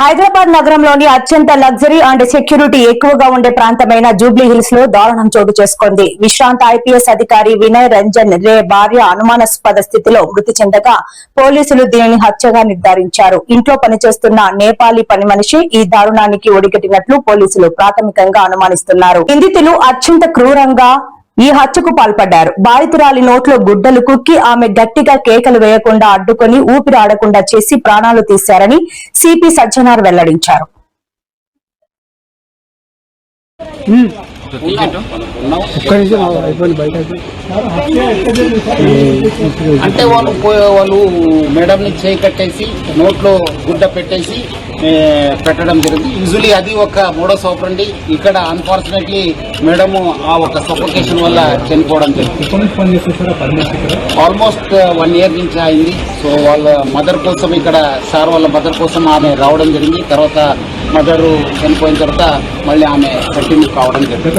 హైదరాబాద్ నగరంలోని అత్యంత luxury and security ఎక్కువగా ఉండే ప్రాంతమైన జూబ్లీ హిల్స్ లో దారుణం చోటు చేసుకుంది. విశ్రాంత ఐపీఎస్ అధికారి వినయ్ రంజన్ రే భార్య అనుమానాస్పద స్థితిలో మృతి చెందగా పోలీసులు దీనిని హత్యగా నిర్ధారించారు. ఇంట్లో పనిచేస్తున్న నేపాలీ పని మనిషి ఈ దారుణానికి ఒడిగట్టినట్లు పోలీసులు ప్రాథమికంగా అనుమానిస్తున్నారు. నిందితులు అత్యంత క్రూరంగా ఈ హత్యకు పాల్పడ్డారు. బాధితురాలి నోట్లో గుడ్డలు కుక్కి ఆమె గట్టిగా కేకలు వేయకుండా అడ్డుకొని ఊపిరి ఆడకుండా చేసి ప్రాణాలు తీశారని సిపి సజ్జనార్ వెల్లడించారు. అంటే వాళ్ళు మేడంని చేయి కట్టేసి నోట్లో గుడ్డ పెట్టేసి పెట్టడం జరిగింది. యూజువలీ అది ఒక మోడస్ ఆపరండి. ఇక్కడ అన్ఫార్చునేట్లీ మేడము ఆ ఒక సఫోకేషన్ వల్ల చనిపోవడం జరిగింది. ఆల్మోస్ట్ 1 year నుంచి అయింది. సో వాళ్ళ మదర్ కోసం ఇక్కడ సార్ వాళ్ళ మదర్ కోసం ఆమె రావడం జరిగింది. తర్వాత మదర్ చనిపోయిన తర్వాత మళ్ళీ ఆమె కంటిన్యూ కావడం జరిగింది.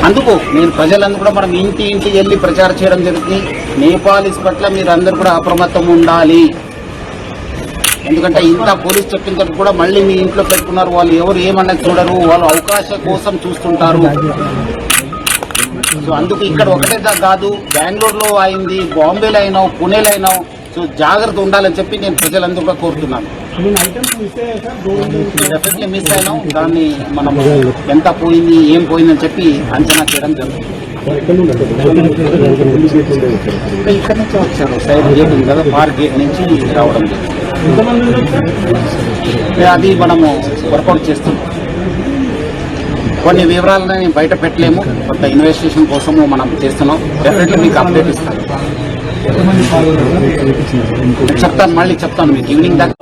అందుకు నేను ప్రజలందరూ కూడా మనం ఇంటికి వెళ్ళి ప్రచారం చేయడం జరుగుతుంది. నేపాలీస్ పట్ల మీరు అందరూ కూడా అప్రమత్తం ఉండాలి. ఎందుకంటే ఇంత పోలీస్ చెప్పిన తర్వాత కూడా మళ్ళీ మీ ఇంట్లో పెట్టుకున్నారు. వాళ్ళు ఎవరు ఏమన్నా చూడరు, వాళ్ళు అవకాశం కోసం చూస్తుంటారు. సో అందుకు ఇక్కడ ఒకటే కాదు, బెంగళూరులో అయింది, బాంబేలో అయినావు, పుణేలో అయినావు. సో జాగ్రత్త ఉండాలని చెప్పి నేను ప్రజలందరూ కూడా కోరుతున్నాను. డెఫినెట్లీ మిస్ అయినాం. దాన్ని మనం ఎంత పోయింది, ఏం పోయిందని చెప్పి అంచనా చేయడం జరుగుతుంది. ఇక్కడ నుంచి వచ్చారు, సైడ్ గేట్ ఉంది కదా, పార్క్ గేట్ నుంచి రావడం జరిగింది. అది మనము వర్కౌట్ చేస్తున్నాం. కొన్ని వివరాలని బయట పెట్టలేము, కొంత ఇన్వెస్టిగేషన్ కోసము మనం చేస్తున్నాం. డెఫినెట్లీ మీకు అప్డేట్ ఇస్తాను. చెప్తాను, మళ్ళీ చెప్తాను మీకు ఈవినింగ్ దాకా.